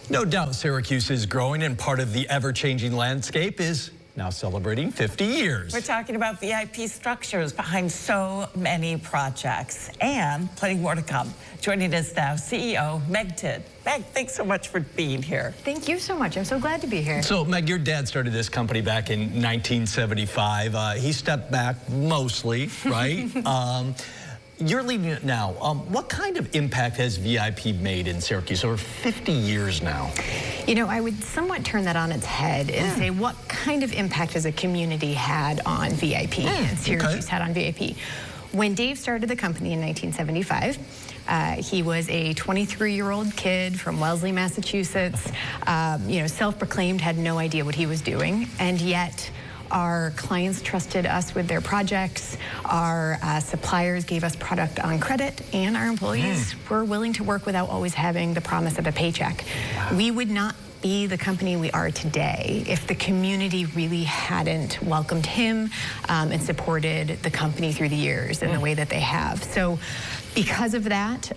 No doubt Syracuse is growing, and part of the ever-changing landscape is now celebrating 50 years. We're talking about VIP structures behind so many projects, and plenty more to come. Joining us now, CEO Meg Tidd. Meg, thanks so much for being here. Thank you so much. I'm so glad to be here. So, Meg, your dad started this company back in 1975. He stepped back mostly, right? You're leading it now. What kind of impact has VIP made in Syracuse over 50 years now? You know, I would somewhat turn that on its head and say, what kind of impact has a community had on VIP and Syracuse had on VIP? When Dave started the company in 1975, he was a 23-year-old kid from Wellesley, Massachusetts, self-proclaimed, had no idea what he was doing, and yet our clients trusted us with their projects, our suppliers gave us product on credit, and our employees were willing to work without always having the promise of a paycheck. Wow. We would not be the company we are today if the community really hadn't welcomed him and supported the company through the years in the way that they have. So because of that,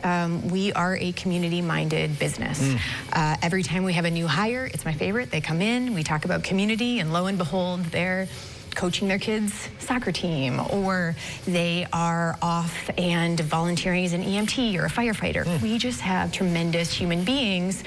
we are a community-minded business. Every time we have a new hire, it's my favorite, they come in, we talk about community, and lo and behold, they're coaching their kids' soccer team, or they are off and volunteering as an EMT or a firefighter. We just have tremendous human beings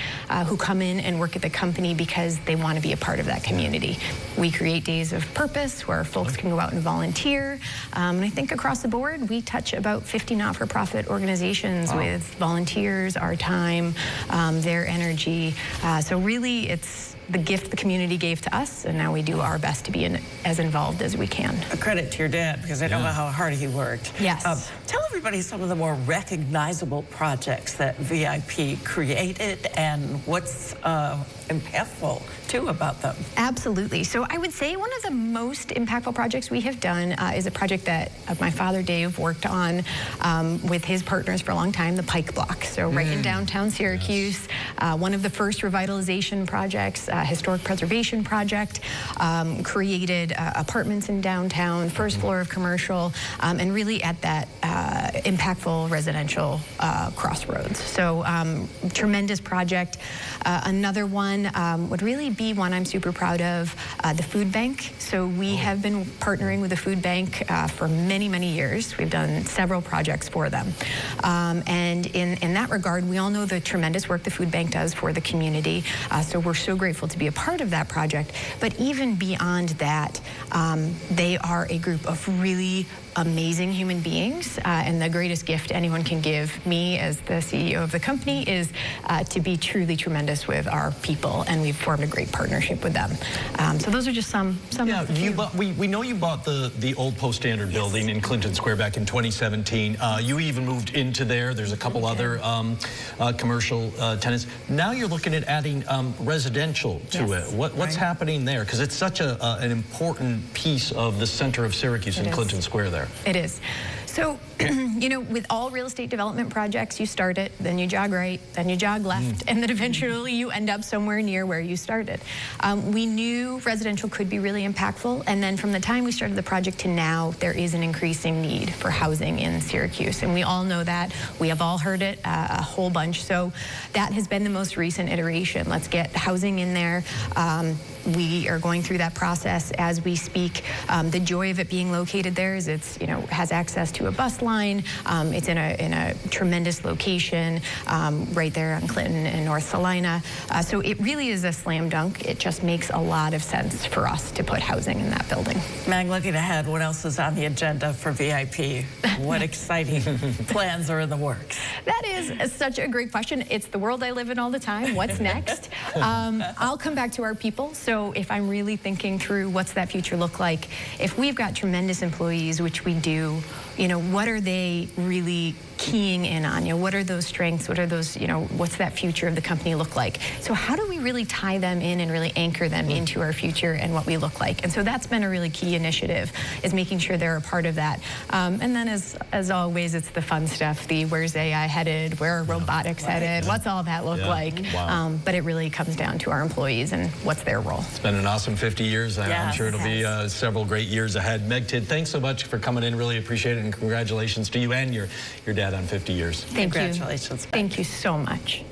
who come in and work at the company because they want to be a part of that community. We create days of purpose where folks can go out and volunteer. And I think across the board, we touch about 50 not-for-profit organizations with volunteers, our time, their energy. So really, it's the gift the community gave to us, and now we do our best to be as involved as we can. A credit to your dad, because I know how hard he worked. Yes. Tell everybody some of the more recognizable projects that VIP created and what's impactful too about them. Absolutely. So I would say one of the most impactful projects we have done is a project that my father Dave worked on with his partners for a long time, the Pike Block. So right in downtown Syracuse, one of the first revitalization projects, historic preservation project, created apartments in downtown, first floor of commercial, and really at that impactful residential crossroads. So tremendous project. Another one would really be one I'm super proud of, the food bank. So we have been partnering with the food bank for many, many years. We've done several projects for them. And in that regard, we all know the tremendous work the food bank does for the community. So we're so grateful to be a part of that project. But even beyond that, they are a group of really amazing human beings, and the greatest gift anyone can give me as the CEO of the company is to be truly tremendous with our people, and we've formed a great partnership with them. So those are just some of the we know you bought the old Post Standard building in Clinton Square back in 2017. You even moved into there. There's a couple other commercial tenants. Now you're looking at adding residential to it. What's happening there? Because it's such an important piece of the center of Syracuse in Clinton Square there. It is. So, with all real estate development projects, you start it, then you jog right, then you jog left, and then eventually you end up somewhere near where you started. We knew residential could be really impactful, and then from the time we started the project to now, there is an increasing need for housing in Syracuse, and we all know that. We have all heard it a whole bunch, so that has been the most recent iteration. Let's get housing in there. We are going through that process as we speak. The joy of it being located there is it's, has access to a bus line. It's in a tremendous location right there on Clinton and North Salina. So it really is a slam dunk. It just makes a lot of sense for us to put housing in that building. Meg, looking ahead, what else is on the agenda for VIP? What exciting plans are in the works? That is such a great question. It's the world I live in all the time. What's next? I'll come back to our people. So if I'm really thinking through what's that future look like, if we've got tremendous employees, which we do, what are they really keying in on? What are those strengths? What are those, what's that future of the company look like? So how do we really tie them in and really anchor them into our future and what we look like? And so that's been a really key initiative, is making sure they're a part of that. And then as always, it's the fun stuff, the where's AI headed, where are robotics headed, what's all that look like? But it really comes down to our employees and what's their role. It's been an awesome 50 years. I'm sure it'll be several great years ahead. Meg Tidd, thanks so much for coming in. Really appreciate it, and congratulations to you and your dad on 50 years. Thank you. Congratulations. Thank you so much.